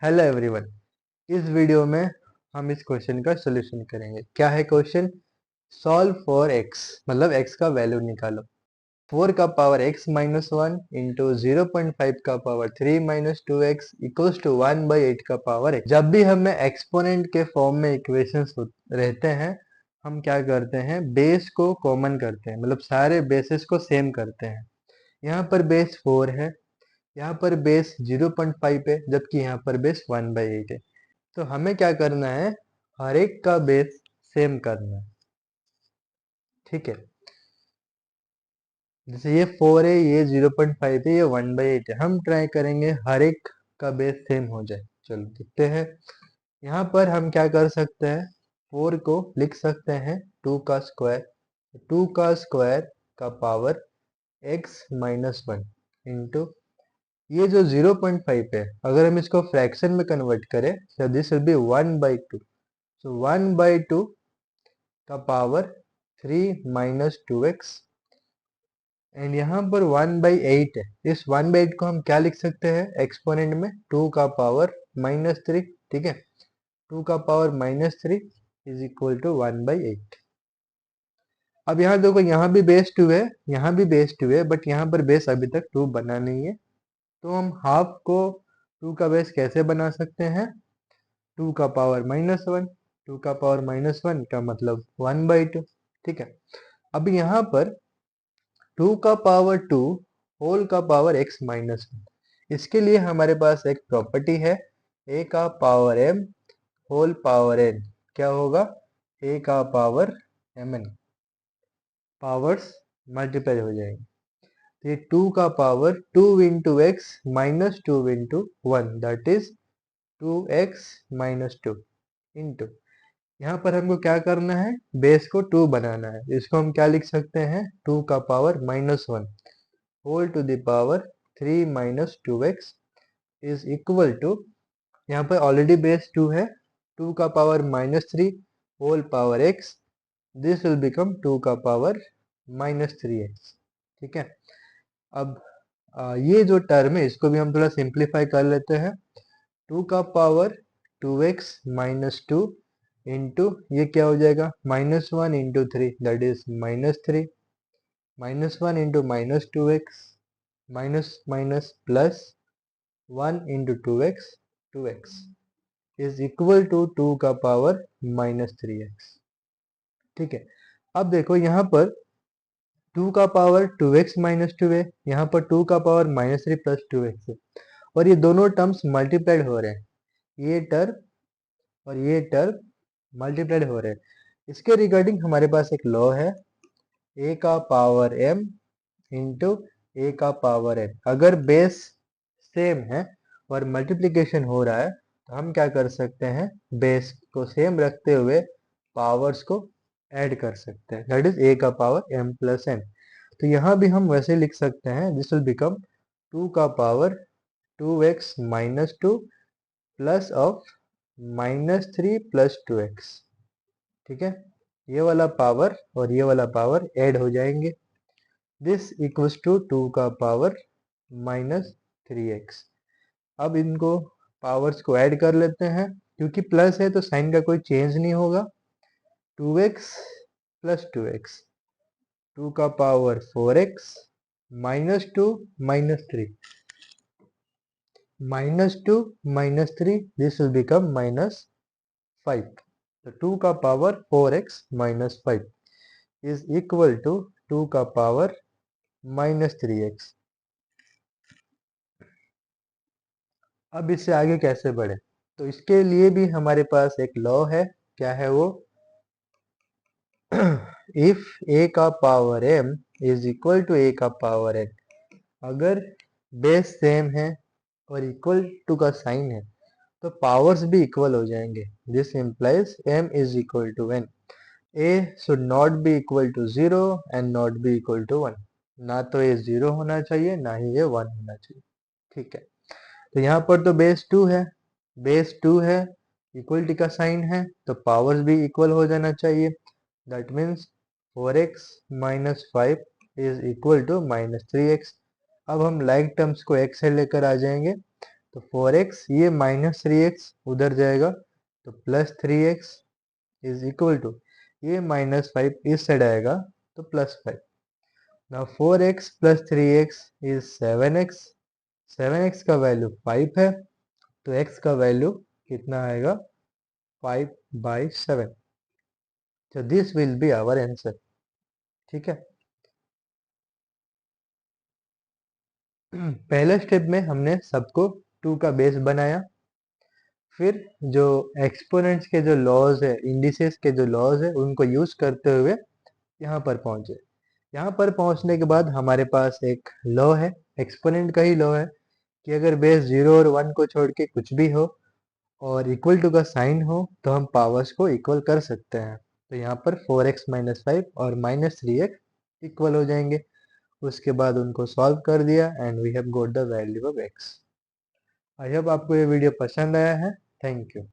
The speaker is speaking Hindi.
Hello everyone. इस वीडियो में हम इस क्वेश्चन का सॉल्यूशन करेंगे। क्या है क्वेश्चन? सॉल्व फॉर x, मतलब x का वैल्यू निकालो। 4 का power x minus one into 0.5 का power 3 minus two x equals to 1/8 का पावर x। जब भी हमें एक्सपोनेंट के फॉर्म में इक्वेशंस रहते हैं, हम क्या करते हैं, बेस को कॉमन करते हैं, मतलब सारे बेसिस को सेम करते हैं। यहाँ पर बेस 4 है, यहाँ पर बेस 0.5 है, जबकि यहाँ पर बेस 1/8 है। तो हमें क्या करना है, हर एक का बेस सेम करना है। ठीक है, जैसे ये 4 है, ये 0.5 है, ये 1/8 है। हम ट्राई करेंगे हर एक का बेस सेम हो जाए। चलो देखते हैं। यहाँ पर हम क्या कर सकते हैं, 4 को लिख सकते हैं 2 का स्क्वायर। 2 का स्क्वायर का power x minus one into ये जो 0.5 है, अगर हम इसको फ्रैक्शन में कन्वर्ट करें तो दिस विल बी 1/2। सो 1/2 का power 3 minus two x, and यहाँ पर 1/8 है। इस 1/8 को हम क्या लिख सकते हैं, एक्सपोनेंट में 2 का पावर माइनस थ्री। ठीक है, 2 का power minus three is equal to 1/8। अब यहाँ देखो, यहाँ भी बेस 2 है, यहाँ भी बेस 2 है, बट यहाँ पर बेस अभी तक 2 बना नहीं है। तो हम हाफ को 2 का बेस कैसे बना सकते हैं, 2 का पावर माइनस वन। 2 का पावर माइनस वन का मतलब 1/2। ठीक है, अब यहाँ पर 2 का पावर 2 होल का पावर x माइनस वन, इसके लिए हमारे पास एक प्रॉपर्टी है, a का power m whole power n। क्या होगा, a का पावर mn, पावर्स मल्टीप्लाई हो जाएंगे। तो ये 2 का power 2 into x minus two into one, that is 2x minus two into, यहाँ पर हमको क्या करना है, बेस को 2 बनाना है। इसको हम क्या लिख सकते हैं, 2 का power minus one whole to the power 3 minus two x is equal to, यहाँ पर ऑलरेडी बेस 2 है, 2 का power minus three whole power x, this will become 2 का पावर माइनस थ्री एक्स। ठीक है, अब ये जो टर्म है इसको भी हम थोड़ा सिंप्लीफाई कर लेते हैं। 2 का power 2x minus two into ये क्या हो जाएगा, minus one into three, that is minus three, minus one into minus two x, minus minus plus one into two x is equal to 2 का पावर माइनस थ्री एक्स। ठीक है, अब देखो यहाँ पर 2 का पावर 2x माइनस टू है, यहाँ पर 2 का power minus three plus two x है, और ये दोनों टर्म्स मल्टीप्लाइड हो रहे हैं। ये टर्म और ये टर्म मल्टीप्लाइड हो रहे हैं। इसके रिगार्डिंग हमारे पास एक लॉ है, a का पावर m इंटू ए का पावर n। अगर बेस सेम है और मल्टीप्लिकेशन हो रहा है तो हम क्या कर सकते हैं, बेस को सेम रखते हुए पावर्स को ऐड कर सकते हैं, दैट इज a का पावर m प्लस n। तो यहाँ भी हम वैसे लिख सकते हैं, दिस विल बिकम 2 का power 2x minus two plus of minus three plus two x. ठीक है, ये वाला पावर और ये वाला पावर ऐड हो जाएंगे, दिस इक्वल्स टू 2 का पावर माइनस थ्री एक्स। अब इनको पावर्स को ऐड कर लेते हैं, क्योंकि प्लस है तो साइन का कोई चेंज नहीं होगा। 2x प्लस टू एक्स, 2 का power 4x minus two minus three, minus two minus three, this will become minus five. तो 2 का power 4x minus five is equal to 2 का पावर माइनस थ्री एक्स। अब इससे आगे कैसे बढ़े, तो इसके लिए भी हमारे पास एक लॉ है। क्या है वो, इफ a का power m is equal to a का पावर n, अगर बेस सेम है और इक्वल टू का साइन है तो पावर्स भी इक्वल हो जाएंगे। This implies m is equal to n। a should not be equal to zero and not be equal to one, ना तो ये जीरो होना चाहिए ना ही ये वन होना चाहिए। ठीक है, तो यहाँ पर तो बेस टू है, बेस टू है, इक्वलिटी का साइन है, तो पावर्स भी इक्वल हो जाना चाहिए। That means 4x minus five is equal to minus three x. अब हम लाइक टर्म्स को x से लेकर आ जाएंगे, तो 4x, ये -3x उधर जाएगा तो +3x इज इक्वल टू, ये -5 इस साइड आएगा तो +5। Now 4x + 3x is 7x, 7x का वैल्यू 5 है, तो x का वैल्यू कितना आएगा, 5/7। तो this will be our answer. ठीक है। पहले स्टेप में हमने सबको 2 का बेस बनाया, फिर जो एक्सपोनेंट्स के जो लॉज है, इंडिसेस के जो लॉज है, उनको यूज करते हुए यहाँ पर पहुंचे। यहाँ पर पहुंचने के बाद हमारे पास एक लॉ है, एक्सपोनेंट का ही लॉ है, कि अगर बेस 0 और 1 को छोड़ के कुछ भी हो और इक्वल टू का साइन हो तो हम पावर्स को इक्वल कर सकते हैं। तो यहाँ पर 4x - 5 और -3x इक्वल हो जाएंगे। उसके बाद उनको सॉल्व कर दिया and we have got the value of x। I hope आपको ये वीडियो पसंद आया है। Thank you.